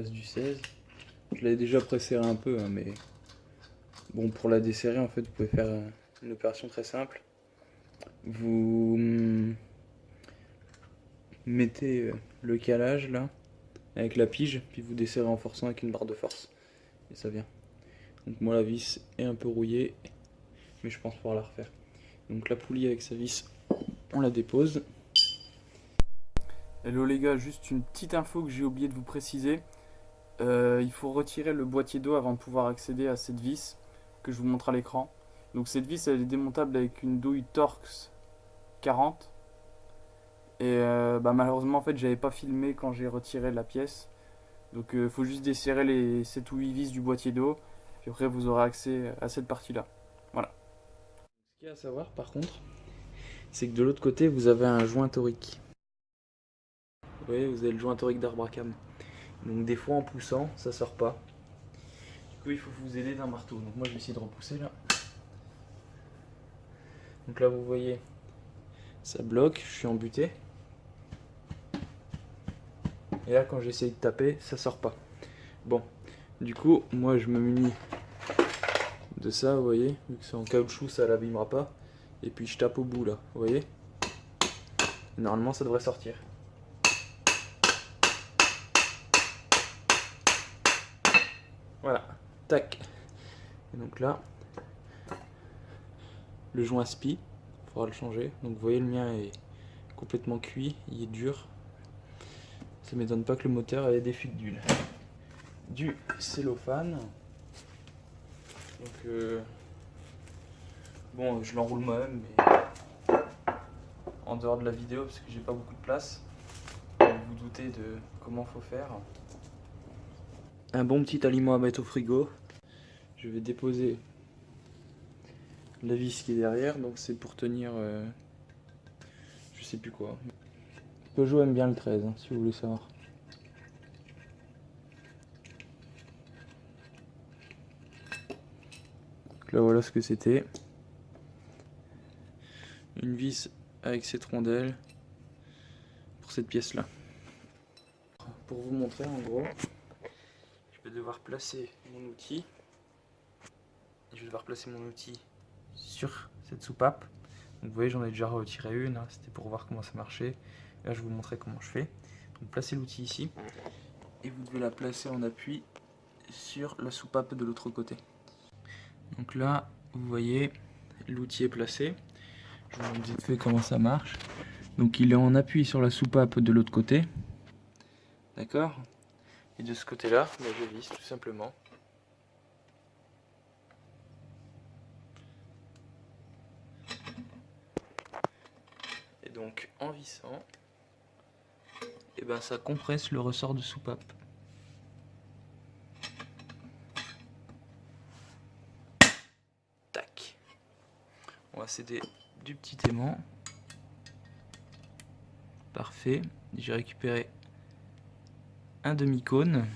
place du 16. Je l'avais déjà presserré un peu, hein, mais bon, pour la desserrer, en fait, vous pouvez faire une opération très simple. Vous mettez le calage là, avec la pige, puis vous desserrez en forçant avec une barre de force. Et ça vient. Donc moi la vis est un peu rouillée, mais je pense pouvoir la refaire. Donc la poulie avec sa vis, on la dépose. Hello les gars, juste une petite info que j'ai oublié de vous préciser. Il faut retirer le boîtier d'eau avant de pouvoir accéder à cette vis que je vous montre à l'écran. Donc cette vis elle est démontable avec une douille Torx 40. Et malheureusement en fait j'avais pas filmé quand j'ai retiré la pièce. Donc il faut juste desserrer les 7 ou 8 vis du boîtier d'eau. Puis après vous aurez accès à cette partie là. Voilà. Ce qu'il y a à savoir par contre, c'est que de l'autre côté vous avez un joint torique. Vous voyez, vous avez le joint torique d'arbre à cam. Donc des fois en poussant, ça sort pas. Du coup il faut vous aider d'un marteau. Donc moi je vais essayer de repousser là. Donc là vous voyez, ça bloque, je suis embuté. Et là quand j'essaye de taper, ça sort pas. Bon, du coup moi je me munis de ça, vous voyez, vu que c'est en caoutchouc ça l'abîmera pas. Et puis je tape au bout là, vous voyez. Normalement ça devrait sortir. Voilà, tac. Et donc là, le joint spi, il faudra le changer. Donc vous voyez le mien est complètement cuit, il est dur. Ça m'étonne pas que le moteur ait des fuites d'huile. Du cellophane. Donc bon, je l'enroule moi-même, mais en dehors de la vidéo parce que j'ai pas beaucoup de place. Vous vous doutez de comment faut faire. Un bon petit aliment à mettre au frigo. Je vais déposer la vis qui est derrière, donc c'est pour tenir je sais plus quoi. Peugeot aime bien le 13, hein, si vous voulez savoir. Donc là voilà ce que c'était. Une vis avec cette rondelle pour cette pièce là. Pour vous montrer en gros, je vais devoir placer mon outil. Je vais devoir placer mon outil sur cette soupape. Donc vous voyez j'en ai déjà retiré une, hein, c'était pour voir comment ça marchait. Là je vais vous montrer comment je fais. Donc placez l'outil ici et vous devez la placer en appui sur la soupape de l'autre côté. Donc là vous voyez l'outil est placé. Je vous montre vite fait comment ça marche. Donc il est en appui sur la soupape de l'autre côté. D'accord. Et de ce côté là, je visse tout simplement. Et donc en vissant, et ben ça compresse le ressort de soupape. Tac. On va céder du petit aimant. Parfait. J'ai récupéré un demi-cône.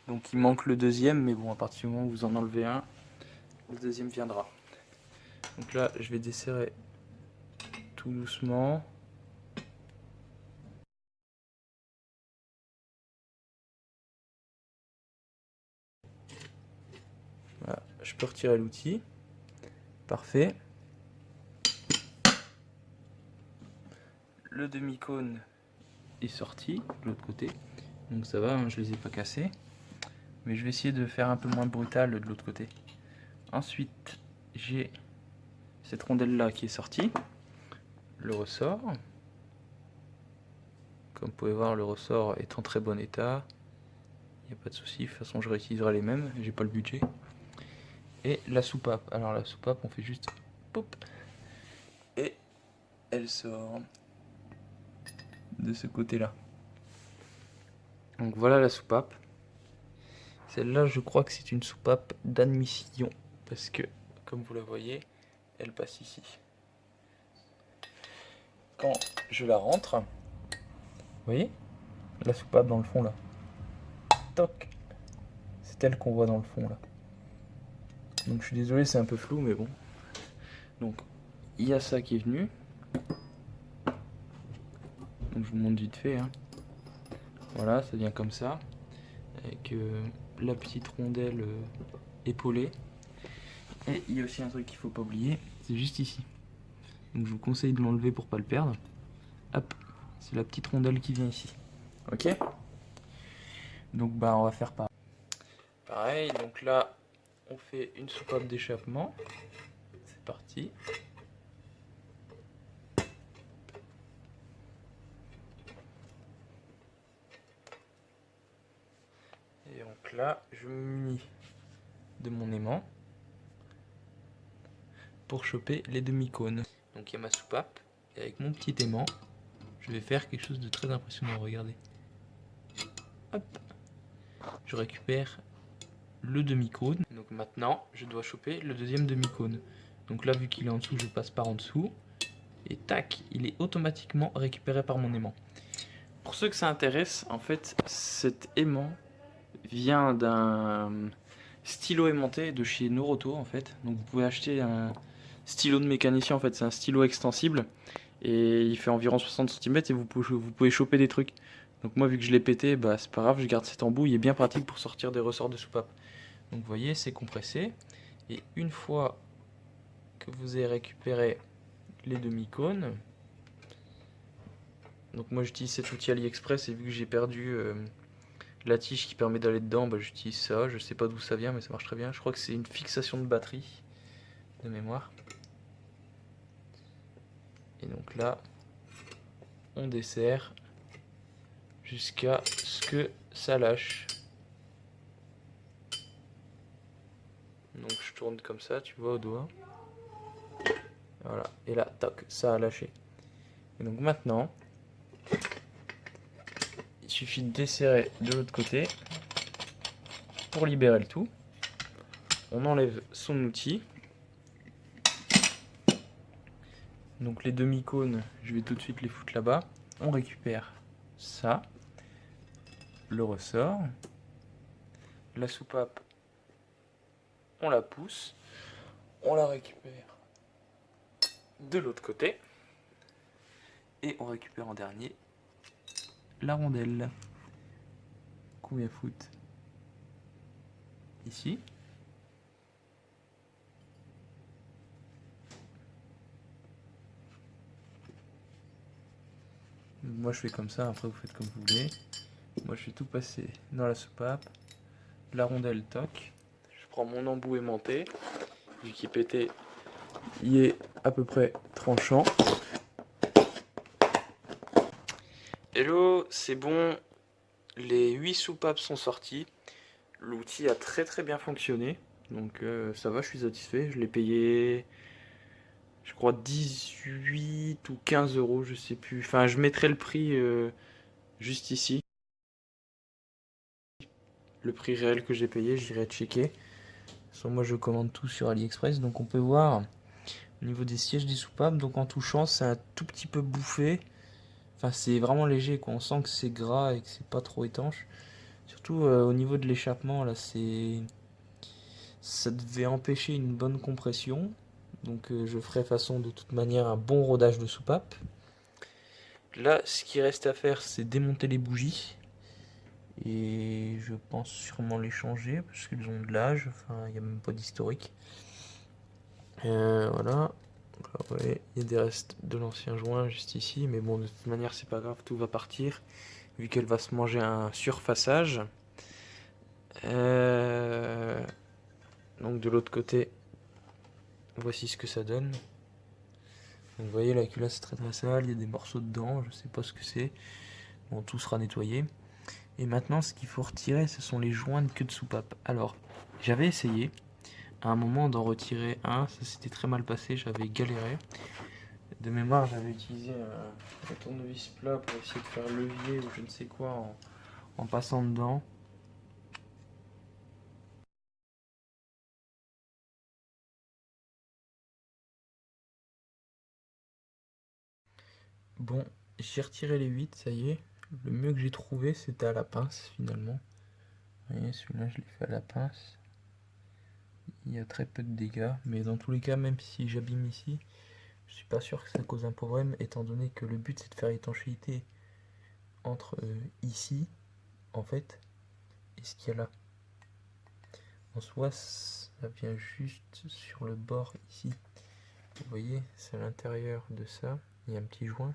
Donc il manque le deuxième, mais bon, à partir du moment où vous en enlevez un, le deuxième viendra. Donc là, je vais desserrer tout doucement. Voilà, je peux retirer l'outil. Parfait. Le demi-cône est sorti de l'autre côté. Donc ça va, hein, je les ai pas cassés. Mais je vais essayer de faire un peu moins brutal de l'autre côté. Ensuite, j'ai cette rondelle là qui est sortie. Le ressort. Comme vous pouvez voir, le ressort est en très bon état. Il n'y a pas de souci. De toute façon, je réutiliserai les mêmes. J'ai pas le budget. Et la soupape. Alors la soupape, on fait juste pop. Et elle sort de ce côté-là. Donc voilà la soupape. Celle-là, je crois que c'est une soupape d'admission. Parce que, comme vous la voyez, elle passe ici. Quand je la rentre, vous voyez la soupape dans le fond là. Toc. C'est elle qu'on voit dans le fond là. Donc je suis désolé, c'est un peu flou, mais bon. Donc il y a ça qui est venu. Donc je vous montre vite fait. Hein. Voilà, ça vient comme ça, avec la petite rondelle épaulée. Et il y a aussi un truc qu'il faut pas oublier, c'est juste ici. Donc je vous conseille de l'enlever pour pas le perdre. Hop, c'est la petite rondelle qui vient ici. Ok. Donc bah on va faire pareil. Donc là, on fait une soupape d'échappement. C'est parti. Et donc là, je me munis de mon aimant pour choper les demi-cônes. Donc il y a ma soupape, et avec mon petit aimant, je vais faire quelque chose de très impressionnant, regardez. Hop, je récupère le demi-cône. Donc maintenant, je dois choper le deuxième demi-cône. Donc là, vu qu'il est en dessous, je passe par en dessous. Et tac, il est automatiquement récupéré par mon aimant. Pour ceux que ça intéresse, en fait, cet aimant vient d'un stylo aimanté de chez Noroto, en fait. Donc vous pouvez acheter un stylo de mécanicien, en fait, c'est un stylo extensible. Et il fait environ 60 cm et vous pouvez choper des trucs. Donc moi, vu que je l'ai pété, bah c'est pas grave, je garde cet embout, il est bien pratique pour sortir des ressorts de soupape. Donc vous voyez, c'est compressé. Et une fois que vous avez récupéré les demi-cônes, donc moi j'utilise cet outil AliExpress et vu que j'ai perdu la tige qui permet d'aller dedans, bah, j'utilise ça. Je sais pas d'où ça vient mais ça marche très bien. Je crois que c'est une fixation de batterie de mémoire. Et donc là, on desserre jusqu'à ce que ça lâche. Donc je tourne comme ça, tu vois, au doigt. Voilà, et là, tac, ça a lâché. Et donc maintenant, il suffit de desserrer de l'autre côté pour libérer le tout. On enlève son outil. Donc les demi-cônes, je vais tout de suite les foutre là-bas. On récupère ça, le ressort. La soupape, on la pousse. On la récupère de l'autre côté. Et on récupère en dernier la rondelle. Combien foutre ici. Moi je fais comme ça, après vous faites comme vous voulez. Moi je fais tout passer dans la soupape. La rondelle toc. Je prends mon embout aimanté. Vu qu'il est pété, il est à peu près tranchant. Hello, c'est bon. Les 8 soupapes sont sorties. L'outil a très bien fonctionné. Donc ça va, je suis satisfait. Je l'ai payé, je crois, 18 ou 15 euros, je sais plus. Enfin, je mettrai le prix juste ici. Le prix réel que j'ai payé, j'irai checker. Soit moi je commande tout sur AliExpress. Donc on peut voir au niveau des sièges des soupapes. Donc en touchant, c'est un tout petit peu bouffé. Enfin, c'est vraiment léger, quoi. On sent que c'est gras et que c'est pas trop étanche. Surtout au niveau de l'échappement, là, ça devait empêcher une bonne compression. Donc je ferai façon de toute manière un bon rodage de soupape. Là, ce qui reste à faire, c'est démonter les bougies. Et je pense sûrement les changer parce qu'elles ont de l'âge. Enfin, il n'y a même pas d'historique. Voilà. Alors, ouais, il y a des restes de l'ancien joint juste ici. Mais bon, de toute manière, c'est pas grave, tout va partir. Vu qu'elle va se manger un surfaçage. Donc de l'autre côté, voici ce que ça donne. Donc vous voyez, la culasse est très sale, il y a des morceaux dedans, je sais pas ce que c'est. Bon, tout sera nettoyé. Et maintenant, ce qu'il faut retirer, ce sont les joints de queue de soupape. Alors, j'avais essayé à un moment d'en retirer un, ça s'était très mal passé, j'avais galéré. De mémoire, j'avais utilisé un tournevis plat pour essayer de faire levier ou je ne sais quoi en passant dedans. Bon, j'ai retiré les 8, ça y est. Le mieux que j'ai trouvé, c'était à la pince finalement. Vous voyez, celui-là, je l'ai fait à la pince. Il y a très peu de dégâts, mais dans tous les cas, même si j'abîme ici, je suis pas sûr que ça cause un problème, étant donné que le but c'est de faire étanchéité entre ici en fait et ce qu'il y a là. En soi, ça vient juste sur le bord ici. Vous voyez, c'est à l'intérieur de ça, il y a un petit joint.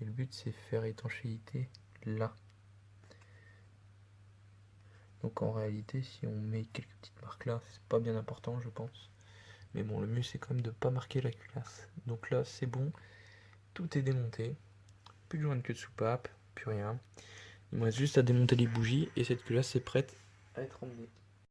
Et le but, c'est faire étanchéité là. Donc en réalité, si on met quelques petites marques là, c'est pas bien important, je pense. Mais bon, le mieux, c'est quand même de pas marquer la culasse. Donc là, c'est bon. Tout est démonté. Plus de joint de queue de soupape, plus rien. Il me reste juste à démonter les bougies et cette culasse est prête à être emmenée.